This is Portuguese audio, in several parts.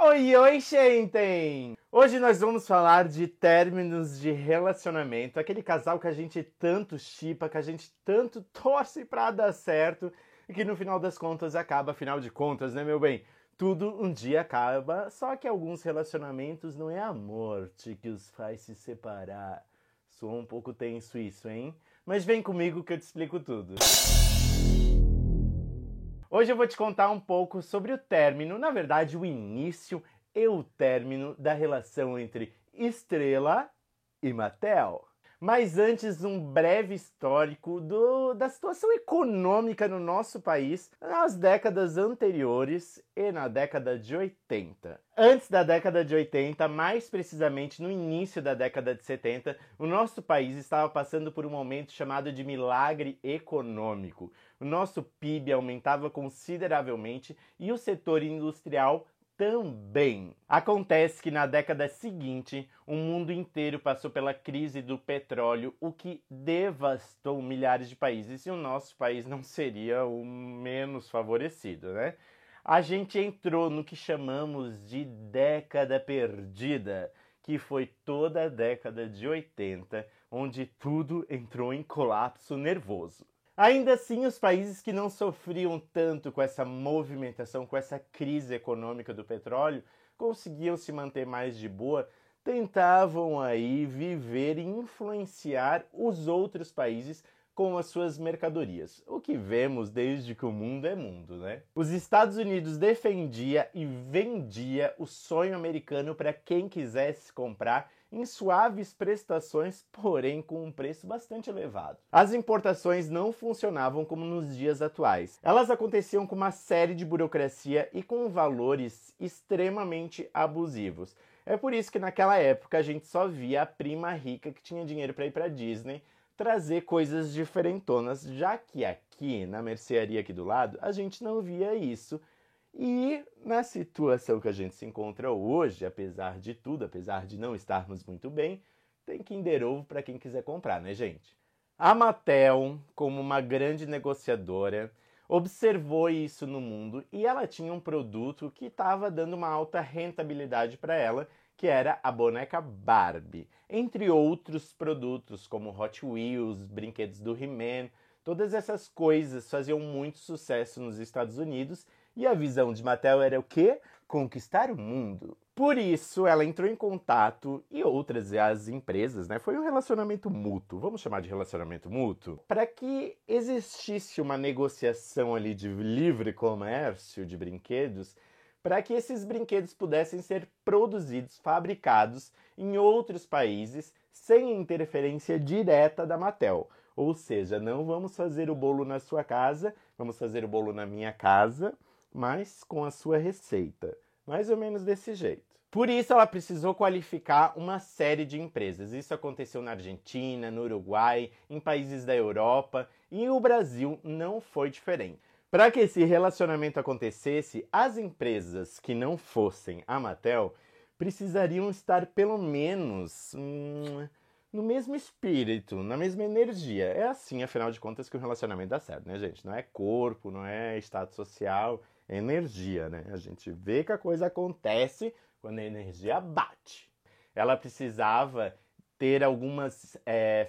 Oi, oi, gente! Hoje nós vamos falar de términos de relacionamento, aquele casal que a gente tanto shippa, que a gente tanto torce pra dar certo e que no final das contas acaba, afinal de contas, né, meu bem? Tudo um dia acaba, só que alguns relacionamentos não é a morte que os faz se separar. Soa um pouco tenso isso, hein? Mas vem comigo que eu te explico tudo. Hoje eu vou te contar um pouco sobre o término, na verdade o início e o término da relação entre Estrela e Mattel. Mas antes, um breve histórico da situação econômica no nosso país nas décadas anteriores e na década de 80. Antes da década de 80, mais precisamente no início da década de 70, o nosso país estava passando por um momento chamado de milagre econômico. O nosso PIB aumentava consideravelmente e o setor industrial também. Acontece que na década seguinte, o mundo inteiro passou pela crise do petróleo, o que devastou milhares de países, e o nosso país não seria o menos favorecido, né? A gente entrou no que chamamos de década perdida, que foi toda a década de 80, onde tudo entrou em colapso nervoso. Ainda assim, os países que não sofriam tanto com essa movimentação, com essa crise econômica do petróleo, conseguiam se manter mais de boa, tentavam aí viver e influenciar os outros países com as suas mercadorias. O que vemos desde que o mundo é mundo, né? Os Estados Unidos defendia e vendia o sonho americano para quem quisesse comprar em suaves prestações, porém com um preço bastante elevado. As importações não funcionavam como nos dias atuais. Elas aconteciam com uma série de burocracia e com valores extremamente abusivos. É por isso que naquela época a gente só via a prima rica que tinha dinheiro para ir para Disney trazer coisas diferentonas, já que aqui na mercearia aqui do lado a gente não via isso. E na situação que a gente se encontra hoje, apesar de tudo, apesar de não estarmos muito bem, tem Kinder Ovo para quem quiser comprar, né, gente? A Mattel, como uma grande negociadora, observou isso no mundo e ela tinha um produto que estava dando uma alta rentabilidade para ela, que era a boneca Barbie. Entre outros produtos, como Hot Wheels, brinquedos do He-Man, todas essas coisas faziam muito sucesso nos Estados Unidos e a visão de Mattel era o quê? Conquistar o mundo. Por isso, ela entrou em contato, e outras as empresas, né? Foi um relacionamento mútuo, vamos chamar de relacionamento mútuo, para que existisse uma negociação ali de livre comércio de brinquedos, para que esses brinquedos pudessem ser produzidos, fabricados em outros países, sem interferência direta da Mattel. Ou seja, não vamos fazer o bolo na sua casa, vamos fazer o bolo na minha casa, mas com a sua receita. Mais ou menos desse jeito. Por isso ela precisou qualificar uma série de empresas. Isso aconteceu na Argentina, no Uruguai, em países da Europa, e o Brasil não foi diferente. Para que esse relacionamento acontecesse, as empresas que não fossem a Mattel precisariam estar pelo menos no mesmo espírito, na mesma energia. É assim, afinal de contas, que o relacionamento dá certo, né, gente? Não é corpo, não é status social, é energia, né? A gente vê que a coisa acontece quando a energia bate. Ela precisava ter algumas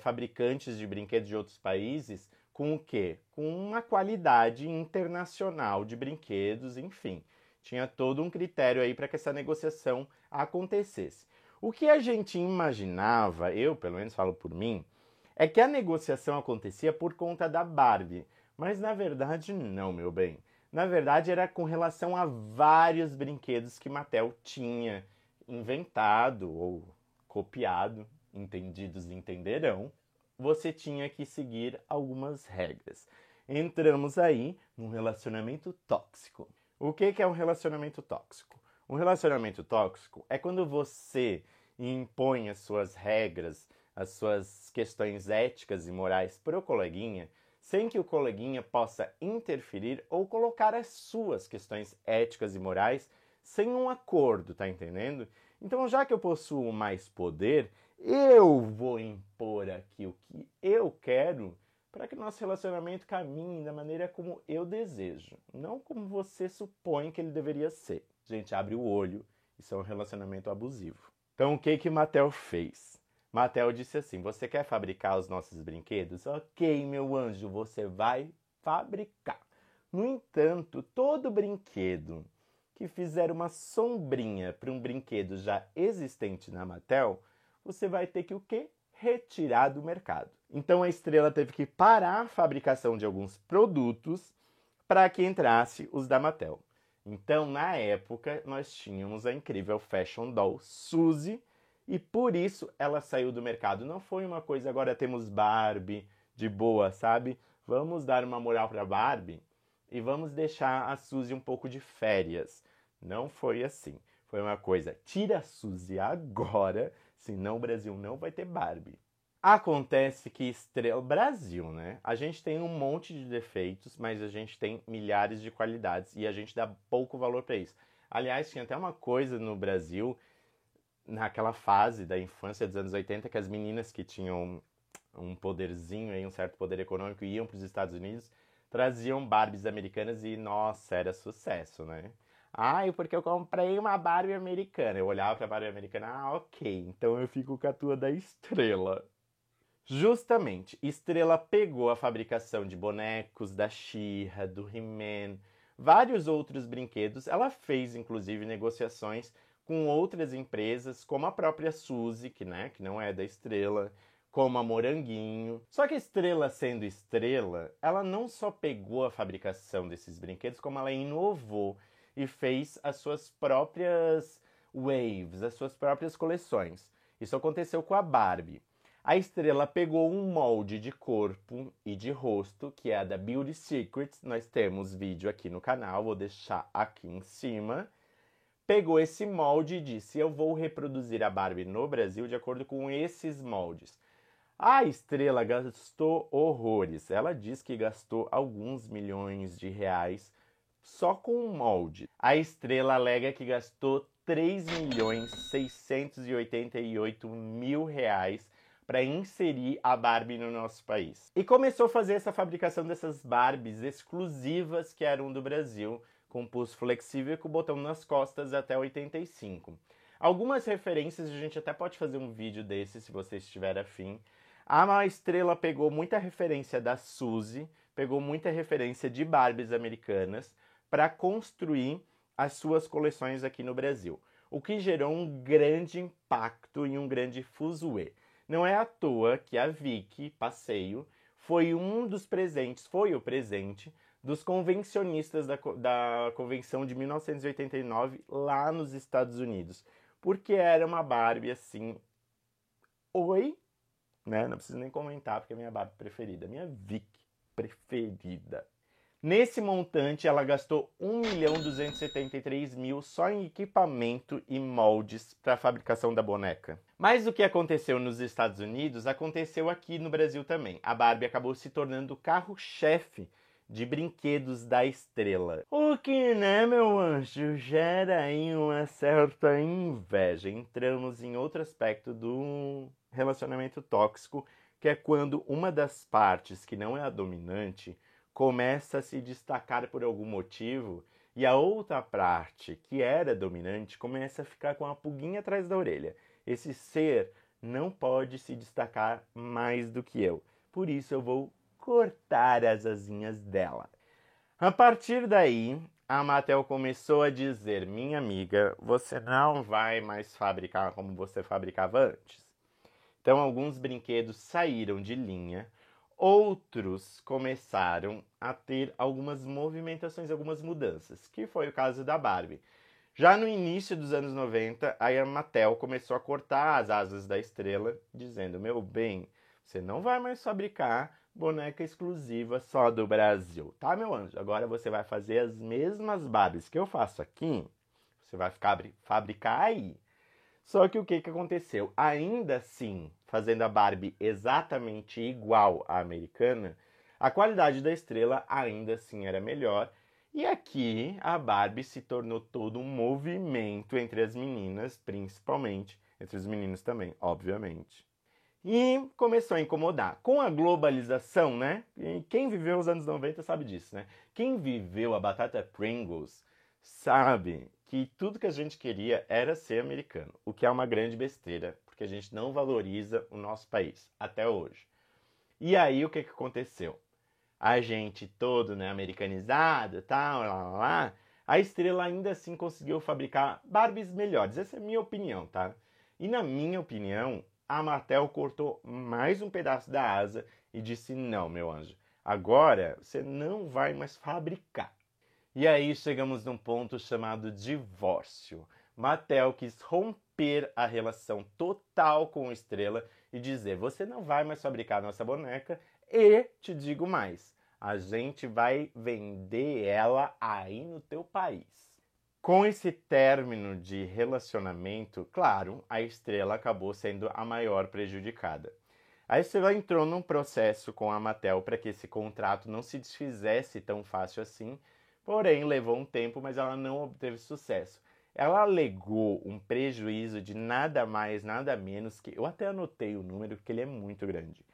fabricantes de brinquedos de outros países com o quê? Com uma qualidade internacional de brinquedos, enfim. Tinha todo um critério aí para que essa negociação acontecesse. O que a gente imaginava, eu pelo menos falo por mim, é que a negociação acontecia por conta da Barbie. Mas na verdade não, meu bem. Na verdade era com relação a vários brinquedos que Mattel tinha inventado ou copiado, entendidos entenderão. Você tinha que seguir algumas regras. Entramos aí num relacionamento tóxico. O que é um relacionamento tóxico? Um relacionamento tóxico é quando você impõe as suas regras, as suas questões éticas e morais pro coleguinha, sem que o coleguinha possa interferir ou colocar as suas questões éticas e morais sem um acordo, tá entendendo? Então, já que eu possuo mais poder, eu vou impor aqui o que eu quero para que o nosso relacionamento caminhe da maneira como eu desejo, não como você supõe que ele deveria ser. Gente, abre o olho Isso é um relacionamento abusivo. Então, o que que Mattel fez? Mattel disse assim: você quer fabricar os nossos brinquedos? Ok, meu anjo, você vai fabricar. No entanto, todo brinquedo que fizer uma sombrinha para um brinquedo já existente na Mattel, você vai ter que o quê? Retirar do mercado. Então a Estrela teve que parar a fabricação de alguns produtos para que entrasse os da Mattel. Então, na época, nós tínhamos a incrível Fashion Doll Suzy, e por isso ela saiu do mercado. Não foi uma coisa, agora temos Barbie de boa, sabe? Vamos dar uma moral para Barbie e vamos deixar a Suzy um pouco de férias. Não foi assim. Foi uma coisa, tira a Suzy agora, senão o Brasil não vai ter Barbie. Acontece que Estrela Brasil, né? A gente tem um monte de defeitos, mas a gente tem milhares de qualidades e a gente dá pouco valor para isso. Aliás, tinha até uma coisa no Brasil, naquela fase da infância dos anos 80, que as meninas que tinham um poderzinho aí, um certo poder econômico, iam para os Estados Unidos, traziam Barbies americanas e, nossa, era sucesso, né? Ai, porque eu comprei uma Barbie americana. Eu olhava pra Barbie americana, ok, então eu fico com a tua da Estrela. Justamente, Estrela pegou a fabricação de bonecos da She-Ra, do He-Man, vários outros brinquedos. Ela fez, inclusive, negociações com outras empresas, como a própria Suzy, que não é da Estrela, como a Moranguinho. Só que Estrela sendo Estrela, ela não só pegou a fabricação desses brinquedos, como ela inovou e fez as suas próprias waves, as suas próprias coleções. Isso aconteceu com a Barbie. A Estrela pegou um molde de corpo e de rosto, que é a da Beauty Secrets. Nós temos vídeo aqui no canal, vou deixar aqui em cima. Pegou esse molde e disse: eu vou reproduzir a Barbie no Brasil de acordo com esses moldes. A Estrela gastou horrores. Ela diz que gastou alguns milhões de reais só com o molde. A Estrela alega que gastou 3.688.000 reais para inserir a Barbie no nosso país. E começou a fazer essa fabricação dessas Barbies exclusivas que eram do Brasil, com pulso flexível e com o botão nas costas até 85. Algumas referências, a gente até pode fazer um vídeo desse se você estiver afim. A Estrela pegou muita referência da Suzy, pegou muita referência de Barbies americanas para construir as suas coleções aqui no Brasil, o que gerou um grande impacto e um grande fuzuê. Não é à toa que a Vicky Passeio foi um dos presentes, foi o presente dos convencionistas da Convenção de 1989 lá nos Estados Unidos, porque era uma Barbie assim, oi, né? Não preciso nem comentar porque é minha Barbie preferida, minha Vicky preferida. Nesse montante, ela gastou 1.273.000 só em equipamento e moldes para a fabricação da boneca. Mas o que aconteceu nos Estados Unidos, aconteceu aqui no Brasil também. A Barbie acabou se tornando o carro-chefe de brinquedos da Estrela. O que, né, meu anjo, gera aí uma certa inveja. Entramos em outro aspecto do relacionamento tóxico, que é quando uma das partes, que não é a dominante, começa a se destacar por algum motivo e a outra parte, que era dominante, começa a ficar com a pulguinha atrás da orelha. Esse ser não pode se destacar mais do que eu. Por isso eu vou cortar as asinhas dela. A partir daí, a Mattel começou a dizer: minha amiga, você não vai mais fabricar como você fabricava antes. Então alguns brinquedos saíram de linha, outros começaram a ter algumas movimentações, algumas mudanças, que foi o caso da Barbie. Já no início dos anos 90, a Mattel começou a cortar as asas da Estrela, dizendo: meu bem, você não vai mais fabricar boneca exclusiva só do Brasil, tá, meu anjo? Agora você vai fazer as mesmas Barbies que eu faço aqui, você vai fabricar aí. Só que o que aconteceu? Ainda assim, fazendo a Barbie exatamente igual à americana, a qualidade da Estrela ainda assim era melhor. E aqui a Barbie se tornou todo um movimento entre as meninas, principalmente, entre os meninos também, obviamente. E começou a incomodar. Com a globalização, né? E quem viveu os anos 90 sabe disso, né? Quem viveu a batata Pringles sabe que tudo que a gente queria era ser americano, o que é uma grande besteira, porque a gente não valoriza o nosso país, até hoje. E aí, o que aconteceu? A gente todo, né, americanizado, tal, lá, a Estrela ainda assim conseguiu fabricar Barbies melhores. Essa é a minha opinião, tá? E na minha opinião, a Mattel cortou mais um pedaço da asa e disse: não, meu anjo, agora você não vai mais fabricar. E aí chegamos num ponto chamado divórcio. Mattel quis romper a relação total com a Estrela e dizer: você não vai mais fabricar nossa boneca e, te digo mais, a gente vai vender ela aí no teu país. Com esse término de relacionamento, claro, a Estrela acabou sendo a maior prejudicada. A Estrela entrou num processo com a Mattel para que esse contrato não se desfizesse tão fácil assim, porém levou um tempo, mas ela não obteve sucesso. Ela alegou um prejuízo de nada mais, nada menos que, eu até anotei o número porque ele é muito grande,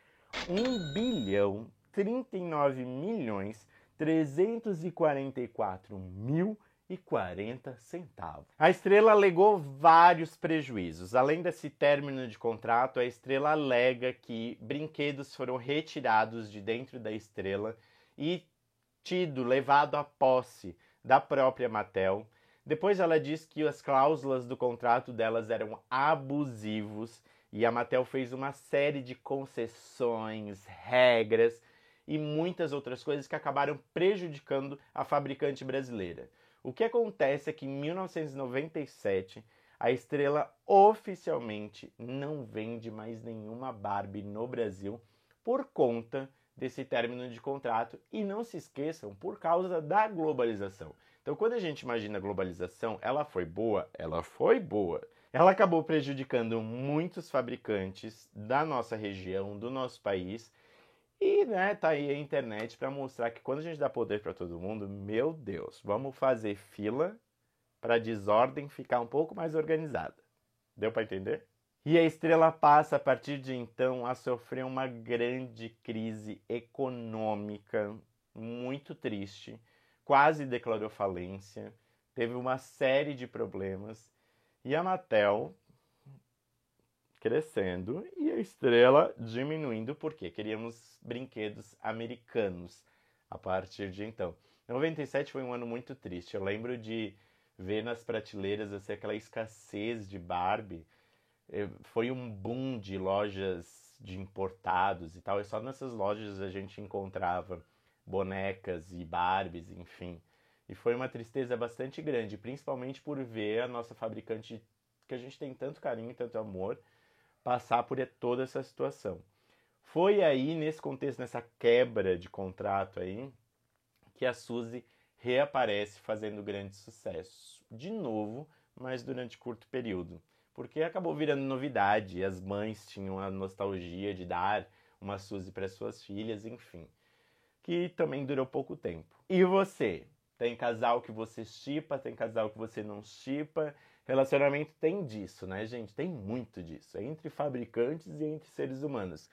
1.039.344.040 centavos. A Estrela alegou vários prejuízos. Além desse término de contrato, a Estrela alega que brinquedos foram retirados de dentro da Estrela e levado à posse da própria Mattel. Depois ela diz que as cláusulas do contrato delas eram abusivos e a Mattel fez uma série de concessões, regras e muitas outras coisas que acabaram prejudicando a fabricante brasileira. O que acontece é que em 1997 a Estrela oficialmente não vende mais nenhuma Barbie no Brasil por conta desse término de contrato. E não se esqueçam, por causa da globalização. Então, quando a gente imagina a globalização, ela foi boa? Ela foi boa. Ela acabou prejudicando muitos fabricantes da nossa região, do nosso país. E, né, tá aí a internet para mostrar que quando a gente dá poder para todo mundo, meu Deus, vamos fazer fila para a desordem ficar um pouco mais organizada. Deu para entender? E a Estrela passa, a partir de então, a sofrer uma grande crise econômica muito triste. Quase declarou falência, teve uma série de problemas. E a Mattel crescendo e a Estrela diminuindo, porque queríamos brinquedos americanos a partir de então. 97 foi um ano muito triste. Eu lembro de ver nas prateleiras assim, aquela escassez de Barbie. Foi um boom de lojas de importados e tal, e só nessas lojas a gente encontrava bonecas e Barbies, enfim. E foi uma tristeza bastante grande, principalmente por ver a nossa fabricante, que a gente tem tanto carinho e tanto amor, passar por toda essa situação. Foi aí, nesse contexto, nessa quebra de contrato aí, que a Suzy reaparece fazendo grande sucesso. De novo, mas durante curto período. Porque acabou virando novidade, e as mães tinham a nostalgia de dar uma Suzy para suas filhas, enfim. Que também durou pouco tempo. E você? Tem casal que você shippa, tem casal que você não shippa. Relacionamento tem disso, né, gente? Tem muito disso. É entre fabricantes e entre seres humanos.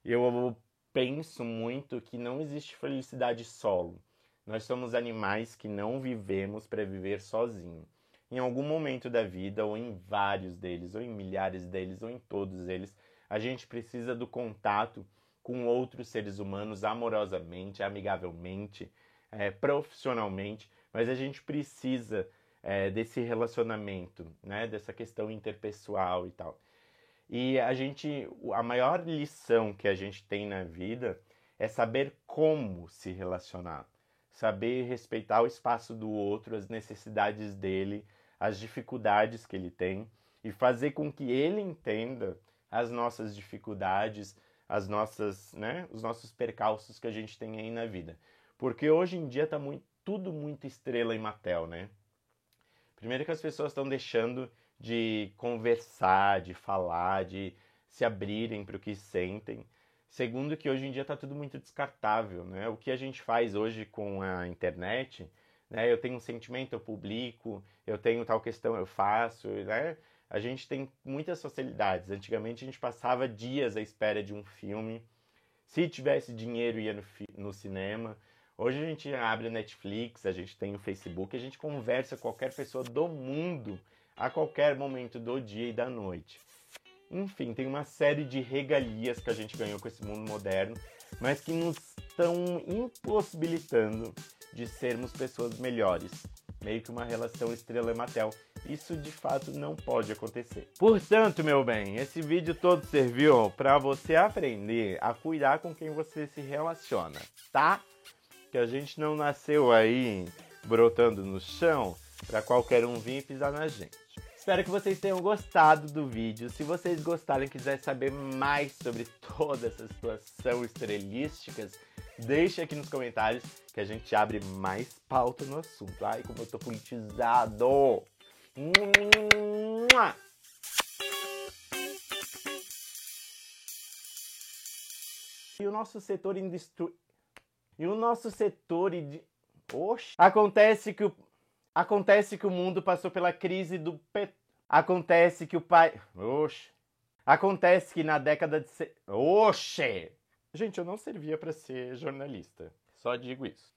Eu penso muito que não existe felicidade solo. Nós somos animais que não vivemos para viver sozinho. Em algum momento da vida, ou em vários deles, ou em milhares deles, ou em todos eles, a gente precisa do contato com outros seres humanos amorosamente, amigavelmente, profissionalmente, mas a gente precisa desse relacionamento, né, dessa questão interpessoal e tal. E a maior lição que a gente tem na vida é saber como se relacionar, saber respeitar o espaço do outro, as necessidades dele, as dificuldades que ele tem e fazer com que ele entenda as nossas dificuldades, as nossas, né, os nossos percalços que a gente tem aí na vida. Porque hoje em dia tá tudo muito Estrela e Mattel, né? Primeiro que as pessoas estão deixando de conversar, de falar, de se abrirem para o que sentem. Segundo que hoje em dia está tudo muito descartável, né? O que a gente faz hoje com a internet, né? Eu tenho um sentimento, eu publico, eu tenho tal questão, eu faço, né? A gente tem muitas facilidades. Antigamente a gente passava dias à espera de um filme. Se tivesse dinheiro ia no cinema. Hoje a gente abre a Netflix, a gente tem o Facebook, a gente conversa com qualquer pessoa do mundo a qualquer momento do dia e da noite. Enfim, tem uma série de regalias que a gente ganhou com esse mundo moderno, mas que nos estão impossibilitando de sermos pessoas melhores. Meio que uma relação Estrela e Mattel. Isso de fato não pode acontecer. Portanto, meu bem, esse vídeo todo serviu para você aprender a cuidar com quem você se relaciona, tá? Que a gente não nasceu aí brotando no chão para qualquer um vir e pisar na gente. Espero que vocês tenham gostado do vídeo. Se vocês gostaram e quiserem saber mais sobre toda essa situação estrelísticas, deixe aqui nos comentários que a gente abre mais pauta no assunto. Ai, como eu tô politizado! E o nosso setor Oxe! Acontece que o mundo passou pela crise do Acontece que o pai... Oxe! Acontece que na década de... Oxe! Gente, eu não servia pra ser jornalista. Só digo isso.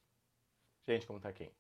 Gente, como tá quente.